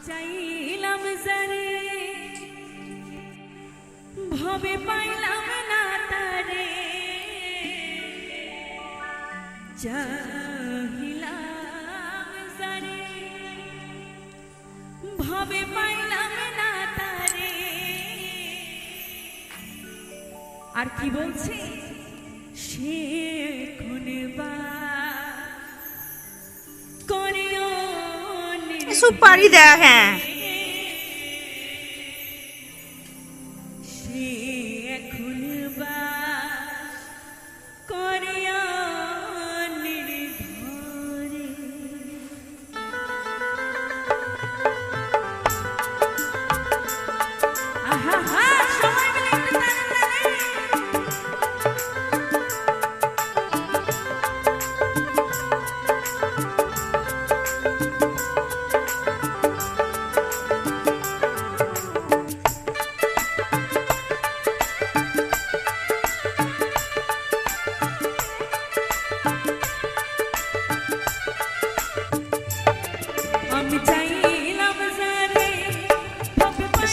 চাইলাম জারে ভবে পাইলাম না তারে চাইলাম জারে ভবে পাইলাম না তারে আর কি বলছে সে সুপারি দেয়া হ্যাঁ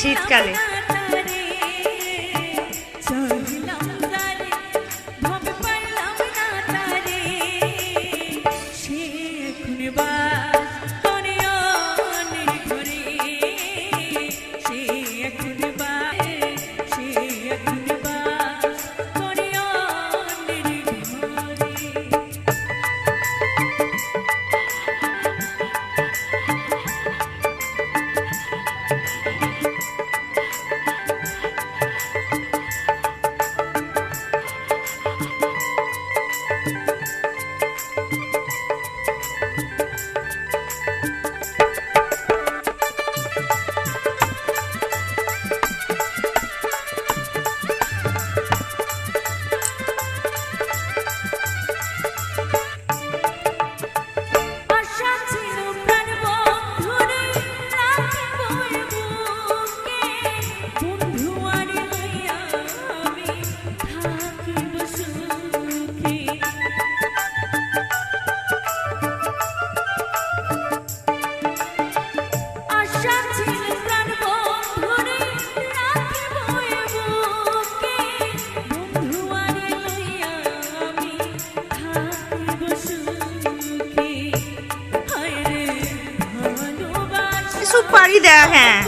শীতকালে সুপারি দেয়া হ্যাঁ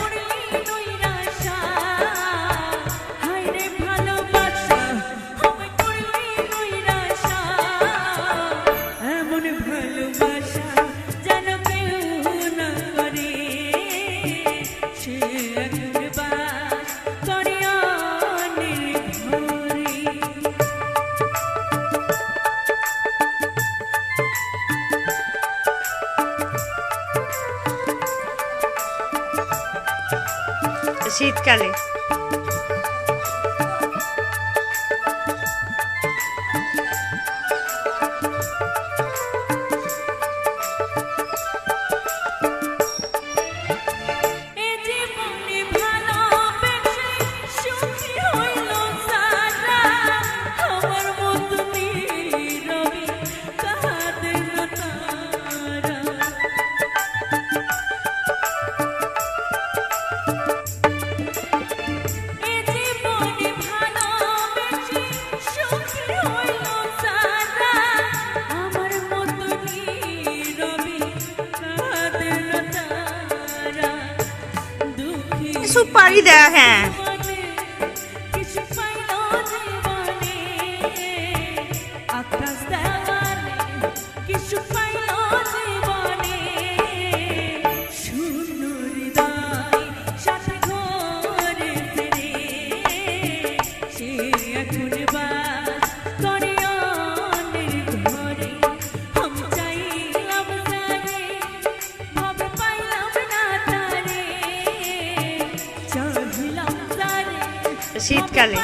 শীতকালে সুপারি দেয়া হ্যাঁ শীতকালে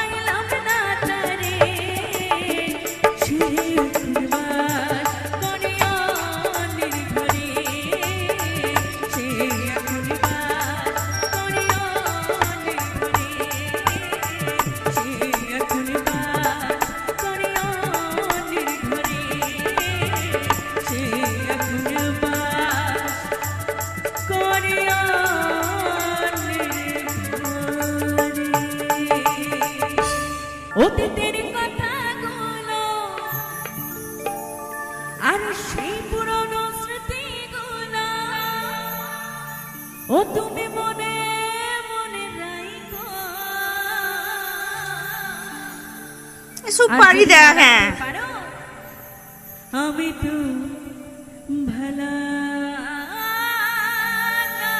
Korea ও তুমি মনে মনে রাইখো সুপারি দেওয়া হ্যাঁ পারো আমি তো ভালা না,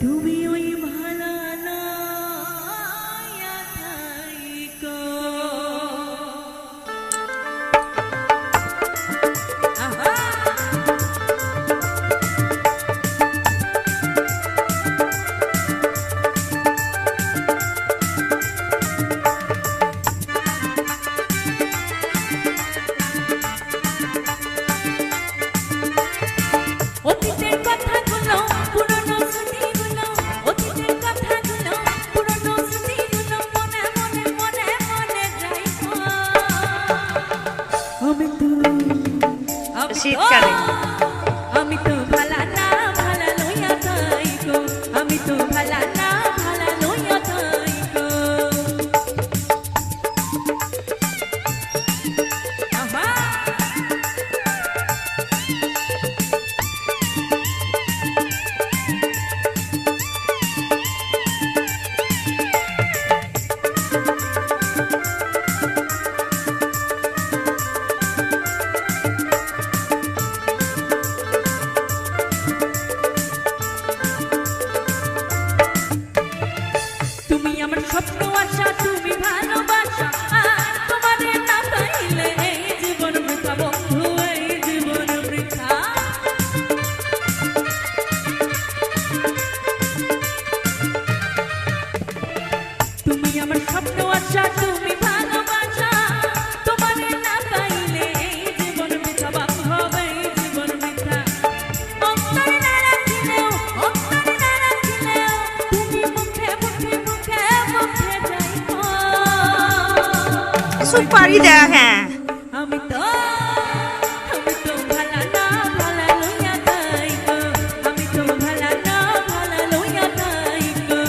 তুমি ওই ভালা না থাইকো। আহা অতীতের কথাগুলো পুরনো স্মৃতিগুলো, অতীতের কথাগুলো পুরনো স্মৃতিগুলো মনে মনে মনে মনে রাইখো। আমি তো শীতকালে। আমি তো ভালা না ভালা লইয়া থাইকো, আমি তো ভালা না ভালা লইয়া থাইকো। আহা তুমি আমার স্বপ্ন আশা, তুমি ভালোবাসা, আর তোমারে না পাইলে এই জীবন বৃথা বন্ধু, এই জীবন বৃথা। তুমি আমার স্বপ্ন আশা, তুমি ভালোবাসা, তোমারে না পাইলে এই জীবন বৃথা বন্ধু, এই জীবন বৃথা। অন্তরে না রাখিলেও, অন্তরে না রাখিলেও তুমি মুখে মুখে মুখে মুখে যাইবো। সুপারি দেওয়া হ্যাঁ আমি তো ভালা না ভালা লইয়া থাইকো, আমি তো ভালা না ভালা লইয়া থাইকো।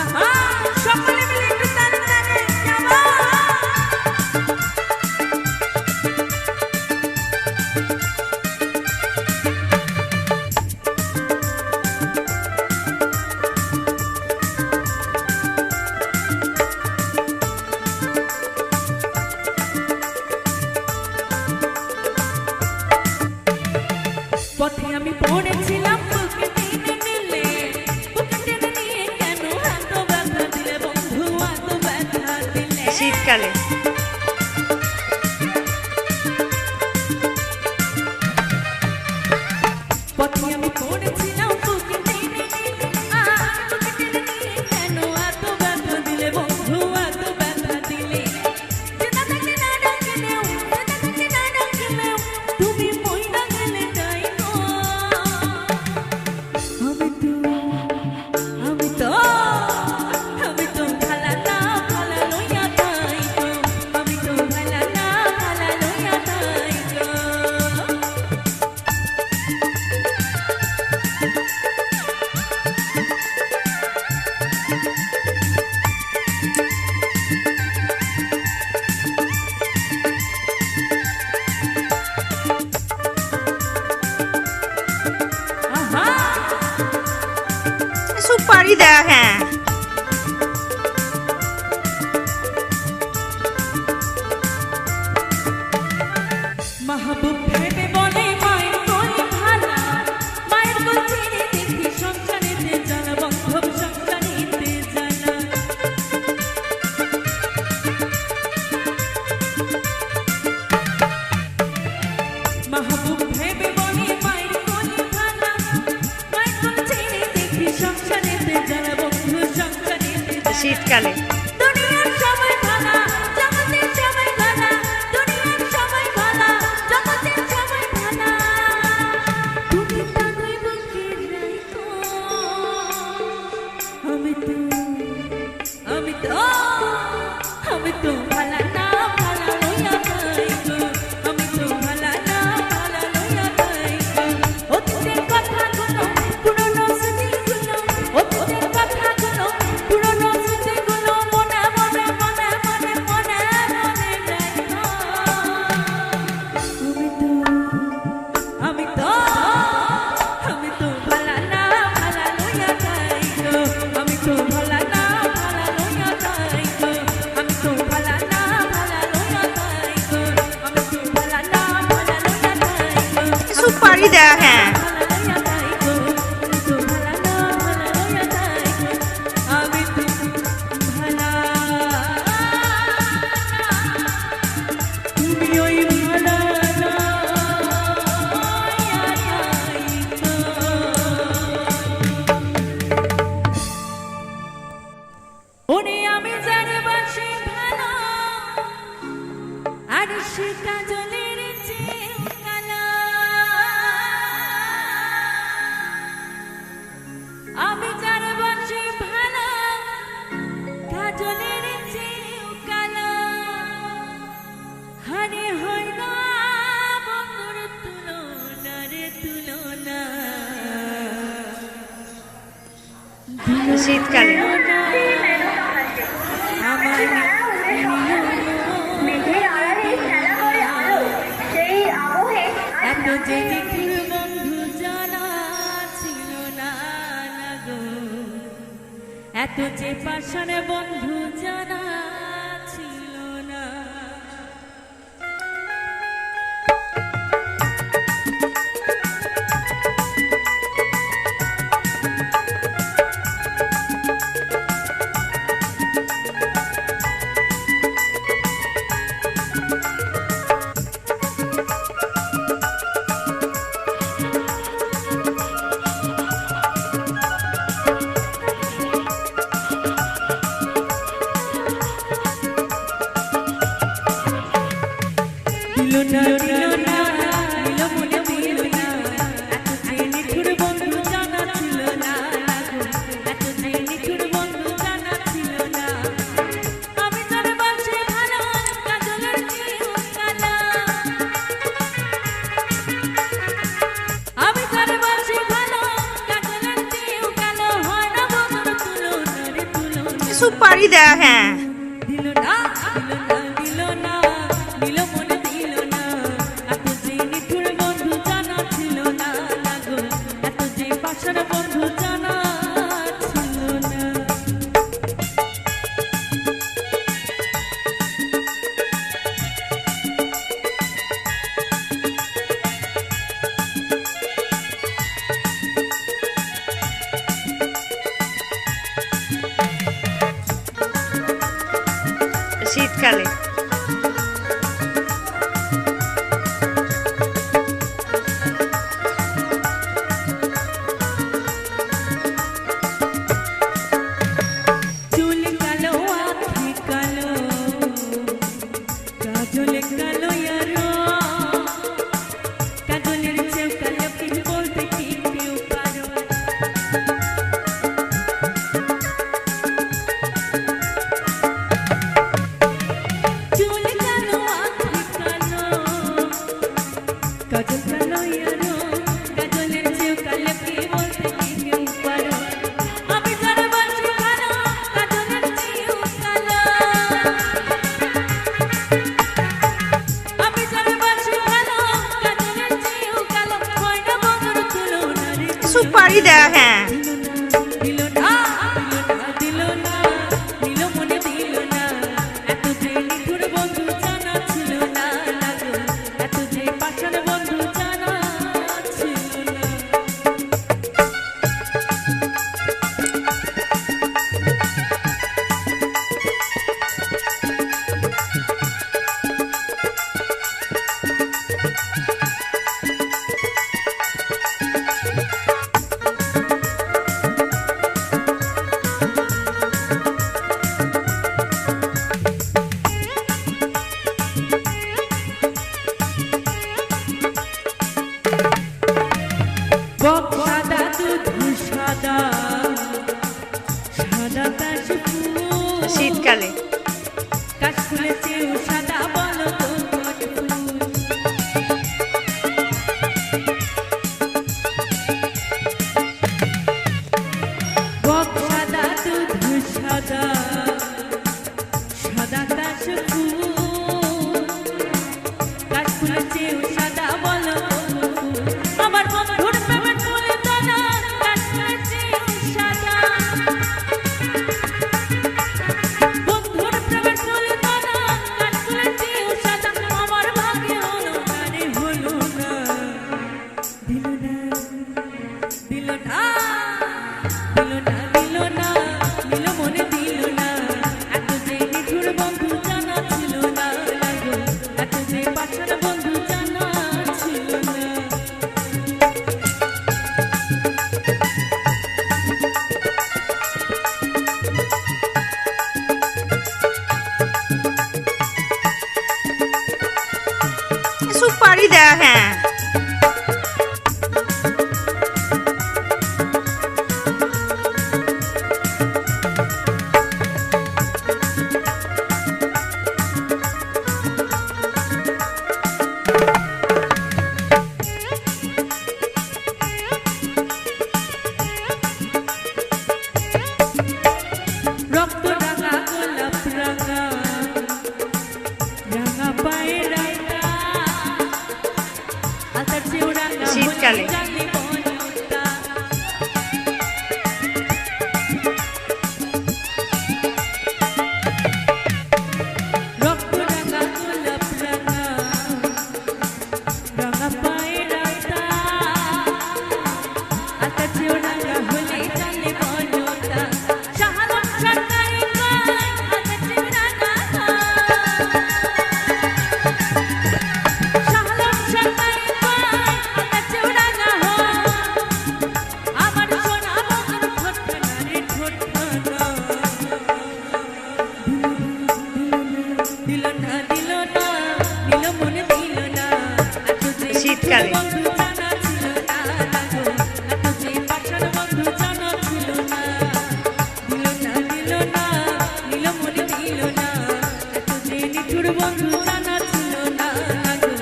আহা সকলে মিলে একটু তালে তালে যাবো। পথে আমি পড়েছিলাম বুকে টেনে নিলে, বুকে টেনে নিয়ে কেন এত ব্যথা দিলে বন্ধু, এত ব্যথা দিলে। শীতকালে। পথে আমি পড়েছিলাম বুকে টেনে নিলে, আর বুকে টেনে নিয়ে কেন এত ব্যথা দিলে বন্ধু, এত ব্যথা দিলে। চেনা থাকে না ডাকিলেও, চেনা থাকে না ডাকিলেও তুমি মইরা গেলে যাইবো। আমি তো ভালা না ভালা লইয়া থাইকো, আমি তো ভালা না ভালা লইয়া থাইকো। আহা সুপারি দেওয়া হ্যাঁ মাহবুব ভেবে বলে মায়ের কোল ভালা, মায়ের কোল ছেড়ে দেখি সংসারেতে জানা, বন্ধব সংসারেতে জানা। মাহবুব ভেবে বলে মায়ের কোল ভালা, মায়ের কোল ছেড়ে দেখি সংসারেতে জানা, বন্ধু সংসারেতে জানা। শীতকালে। দুনিয়ার সবাই ভালা, জগতের সবাই ভালা, দুনিয়ার সবাই ভালা, জগতের সবাই ভালা। তুমি তাদের বুকে রাইখো, আমি তো ভালা না ভালা লইয়া থাইকো, আমি তো ভালা না ভালা লইয়া থাইকো। অতীতের কথাগুলো পুরনো স্মৃতিগুলো, অতীতের কথাগুলো পুরনো স্মৃতিগুলো পারি দেখেন আমি যার বাসি ভালো কাজলের চেয়েও কালো হারে হয় না বন্ধুর তুলনা রে তুলনা শীতকালে আমার এত যে নিখুঁত বন্ধু জানা ছিল না গো এত যে পাশানে বন্ধু জানা ছিল না কিছু পারি দেখেন দিল না দিল না দিল মনে দিল না এত যে নিঠুর বন্ধু জানা ছিল না গো এত যে পাশার বন্ধু জানা ছিল না শীতকালে চুল কালো আঁখি কালো কাজল কালো ইয়ারো কাজলের চেয়েও কালো কি বলতে কি কেউ পারো চুল কালো আঁখি কালো কাজল কালো ইয়ারো কাজলের চেয়েও কালো কি বলতে কি কেউ পারো আমি যার বাসি ভালো কাজলের চেয়েও কালো আমি যার বাসি ভালো কাজলের চেয়েও কালো হয় না বন্ধুর তুলনা রে কিছু পারি দেখেন দিল না দিল না দিল মনে দিল না এত যে নিঠুর বন্ধু জানা ছিল না গো এত যে পাশার বন্ধু জানা ছিল না বক সাদা দুধ সাদা সাদা কাশফুল শীতকালে কাশফুলের চেয়েও সাদা বলো তো কোন ফুল বক সাদা দুধ সাদা সাদা কাশফুল কাশফুলের চেয়েও সাদা বলো কোন ফুল আমার বন্ধুর প্রেমের ফুল দানা কাশফুলের চেয়েও সাদা বন্ধু শীতকালে জানলে বনটা রক্ত রাঙা গোলাপ রাঙা রাঙা পায়ের রাস্তা আকাশেও রাঙা হলে জানলে বনটা শাহাদাত সরকারি গান আকাশেও রাঙা শাহাদাত সরকারি গান আকাশেও রাঙা আমার সোনা বন্ধুর ঠোঁটখানা রে ঠোঁটখানা দিল না দিল না দিল মনে দিল না এত যে শীতকালে। বন্ধু জানা ছিল না লাগো এত যে পাশার বন্ধু জানা ছিল না দিল না দিল না দিল মনে দিল না এত যে নিঠুর বন্ধু জানা ছিল না লাগো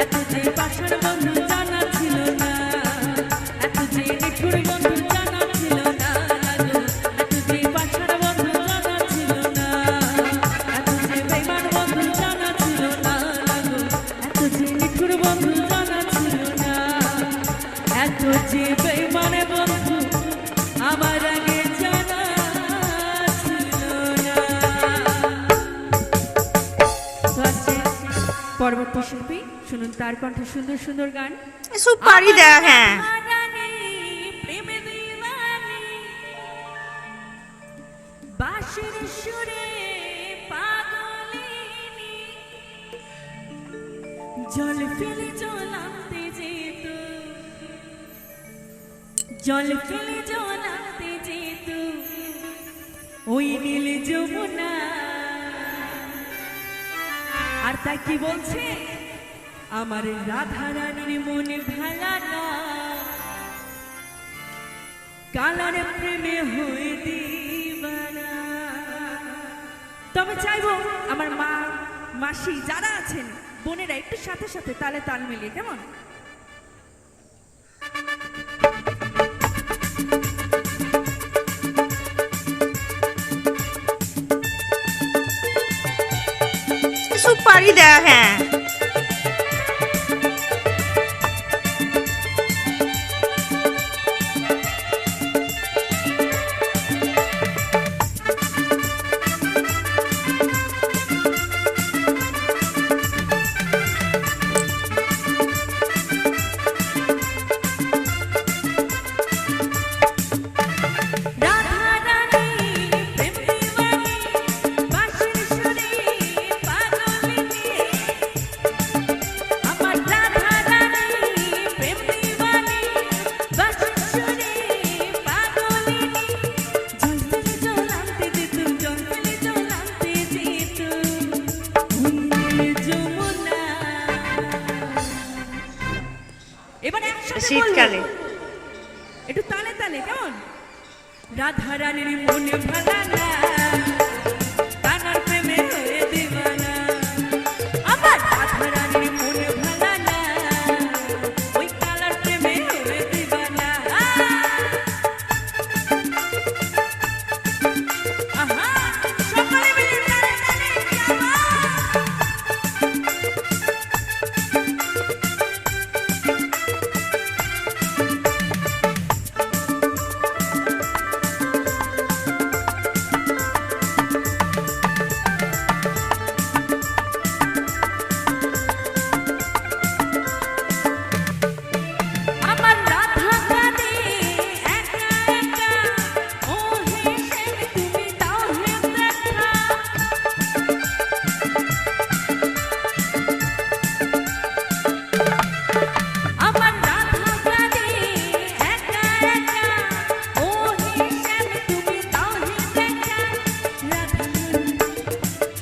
এত যে পাশার বন্ধু জানা ছিল না এত যে নিঠুর বন্ধু জানা ছিল না লাগো এত যে পাশার বন্ধু জানা ছিল না এত যে বেঈমান বন্ধু জানা ছিল না লাগো এত যে নিঠুর বন্ধু জানা ছিল না এত যে বেঈমান বন্ধু আমার আগে জানা ছিল না। তো আসছে পরবর্তী শিল্পী, শুনুন তার কণ্ঠে সুন্দর সুন্দর গান। সুপারি দেয়া হ্যাঁ রাধারানী প্রেমে দিওয়ানি বাঁশির সুরে পাগলিনী জল ফেলে জলাতে যেত জল ফেলে জলাতে যেত ওই নীল যমুনা আর তাই কি বলছে আমার রাধা রানীর মনে ভালা না কালার প্রেমে হয়ে দিবানা। তবে চাইবো আমার মা মাসি যারা আছেন বোনেরা একটু সাথে সাথে তালে তাল মিলিয়ে, কেমন? সুপারি দেয়া হ্যাঁ রাধা রানী প্রেম দিওয়ানি বাঁশির সুরে পাগলিনী আমার রাধা রানী প্রেম দিওয়ানি বাঁশির সুরে পাগলিনী জল ফেলে জলাতে যেত জল ফেলে জলাতে যেত ওই নীল যমুনা। এবার একসাথে বলবো। শীতকালে একটু তালে তালে, কেমন? রাধা রানীর মনে ভালা না কানার প্রেমে হয়ে দিবানা আমার রাধা রানীর মনে ভালা না ওই কালার প্রেমে হয়ে দিবানা। আহা সকলে মিলে তালে তালে কেমন? আমার রাধা কাঁদে একা একা ও হেসে তুমি দাও হে দেখা আমার রাধা কাঁদে একা একা ও হেসে তুমি দাও হে দেখা রাধা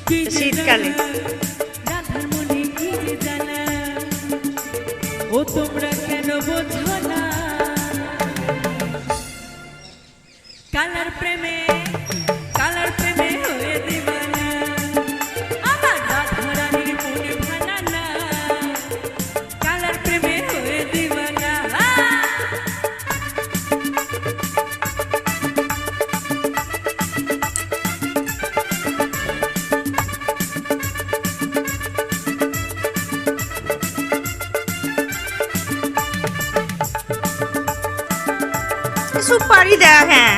কি যে শীতকালে। জানা, রাধার মনে কি যে জানা ও তোমরা কেন বোঝো না কালার প্রেমে হয়ে দিবানা আমার রাধা রানীর মনে ভালা না কালার প্রেমে হয়ে দিবানা। সুপারি দেওয়া হ্যাঁ।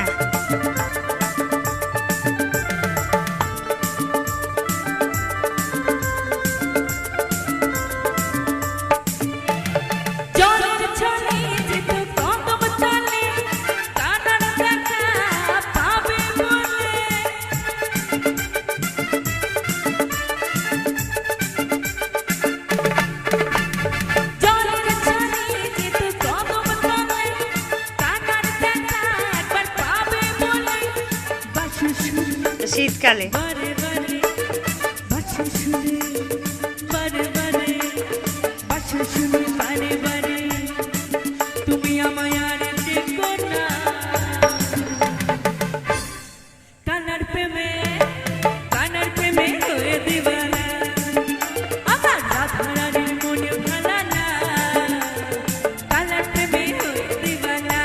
জলের ছলে যেতে কদম তলে কানার দেখা পাবে বলে জলের ছলে যেতে কদম তলে কানার দেখা একবার পাবে বলে বাঁশি শুনে শীতকালে বারে বারে বাঁশি শুনে বারে বারে বাঁশি শুনে বারে বারে তুমি আমায় আর দেখো না কানার প্রেমে হয়ে দিবানা আমার রাধা রানীর মনে ভালা না কানার প্রেমে হয়ে দিবানা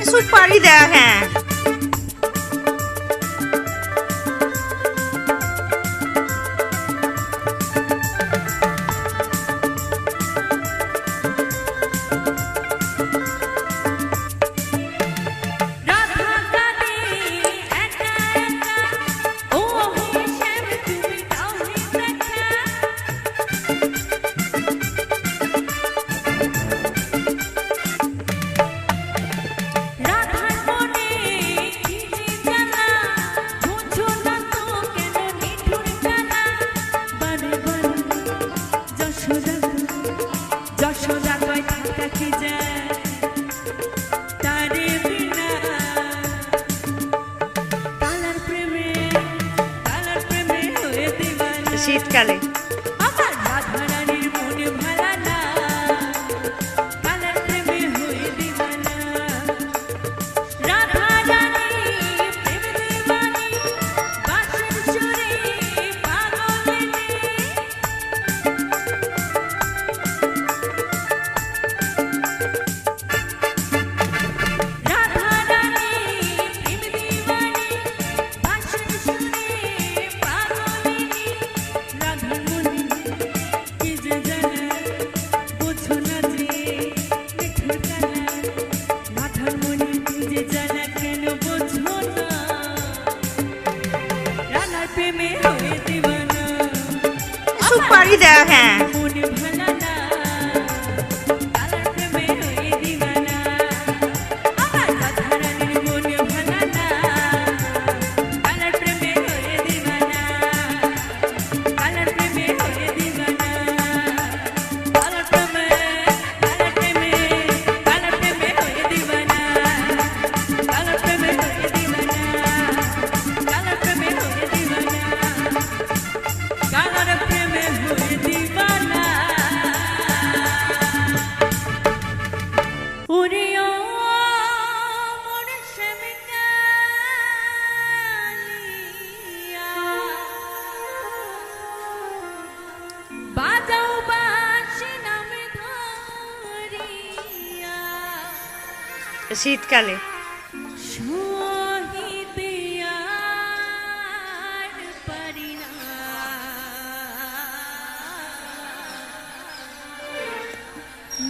সুপারি দেওয়া হ্যাঁ। রাধা কাঁদে একা একা ও হে শ্যাম তুমি দাও হে দেখা রাধার মনে কি যে জ্বালা বুঝো না তো কেন নিঠুর জ্বালা বারে বারে যশোদা কয় থাকা কি যায় তারে বিনা কালার প্রেমে হয়ে দিবানা শীতকালে আমার রাধা রানীর মনে ভালা না কালার প্রেমে হয়ে দিবানা রাধা রানী প্রেম দিবানি বাঁশির সুরে পাগলিনী রাধা রানী প্রেম দিবানি বাঁশির সুরে পাগলিনী রাধার মনে কি যে জ্বালা বোঝো না যে মিঠুর জ্বালা রাধার মনে কি যে জ্বালা কেন বোঝো না রানার প্রেমে হয়ে দিবানা সুপারি দেওয়া হ্যাঁ। মনে ভালা না কালার প্রেমে হয়ে দিবানা আমার রাধা রানীর মনে ভালা না কালার প্রেমে হয়ে দিবানা কালার প্রেমে হয়ে দিবানা কালার প্রেমে হয়ে দিবানা কালার প্রেমে হয়ে দিবানা কালার প্রেমে হয়ে দিবানা কালার প্রেমে হয়ে দিবানা ওরে ও মোর শ্যামিকালিয়া বাজাও বাঁশি নামে ধরিয়া শীতকালে সহিতে আর পারি না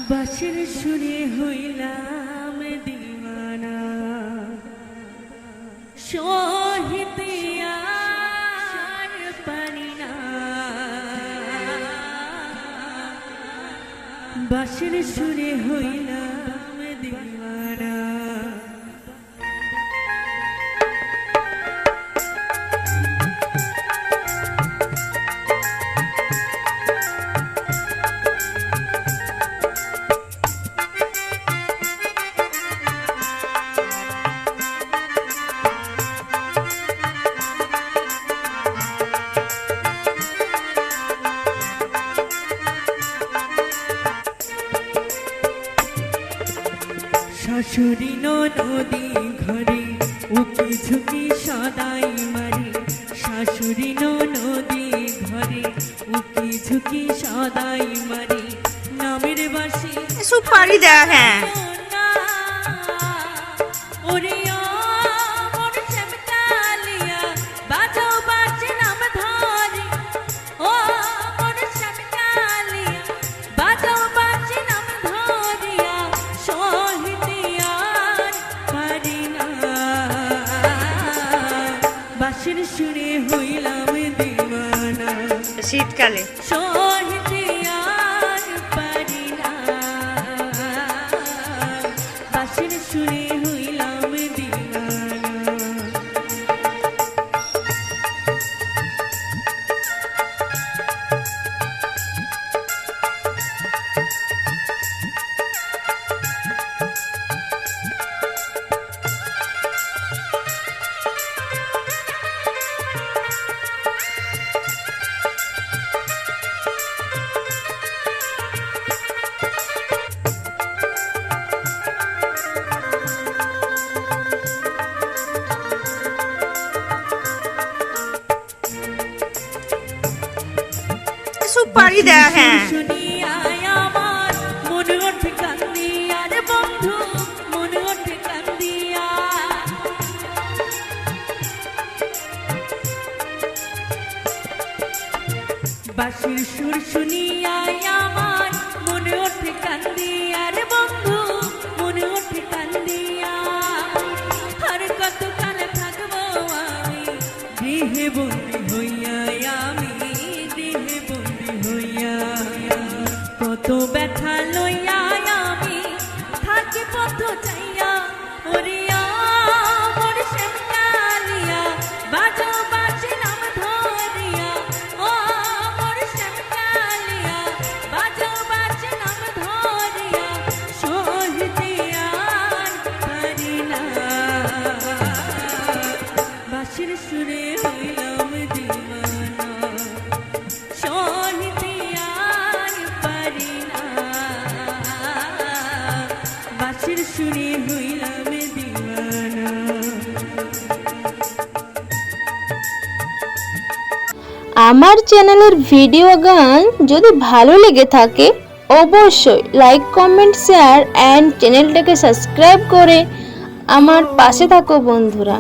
বাঁশির সুরে হইলাম দিওয়ানা সহিতে আর পারি না বাঁশির সুরে হইলাম দিওয়ানা শাশুড়ি নদী ঘরে উকি ঝুঁকি সদাই মারি শাশুড়ি নদী ঘরে উকি ঝুঁকি সদাই মারি না সুপারি দেওয়া হ্যাঁ ওরে ও মোর শ্যামকালিয়া বাজাও বাজে নাম ধরে ও মোর শ্যামকালিয়া বাজাও বাজে নাম ধরিয়া শহীদিয়ার পারি না বাঁশির সুরে হইলাম দিওয়ানা শীতকালে শহীদিয়ার পারি না বাঁশির সুরে হইলাম দিওয়ানা সুপারি দেওয়া হ্যাঁ শুনিয়ায় আমার মন ওঠে কান্দিয়া রে বন্ধু মন ওঠে কান্দিয়া বাঁশির সুর শুনিয়ায় আমার মন ওঠে কান্দিয়া রে বন্ধু মন ওঠে কান্দিয়া আর কত কাল থাকবো আমি গৃহে বন্দি হইয়া আমি গৃহে বন্দি হইয়া কত ব্যথা লইয়া আমি থাকি পথ চাইয়া ওরে মোর শ্যামকালিয়া বাজাও বাজে নাম ধরিয়া ও মোর শ্যামকালিয়া বাজাও বাজে নাম ধরিয়া শহীদিয়ার পারি না বাঁশির সুরে হইলাম দিওয়ানা শহীদিয়ার পারি না বাঁশির সুরে হইলাম দিওয়ানা আমার চ্যানেলের ভিডিও গান যদি ভালো লেগে থাকে অবশ্যই লাইক কমেন্ট শেয়ার অ্যান্ড চ্যানেলটাকে সাবস্ক্রাইব করে আমার পাশে থাকো বন্ধুরা।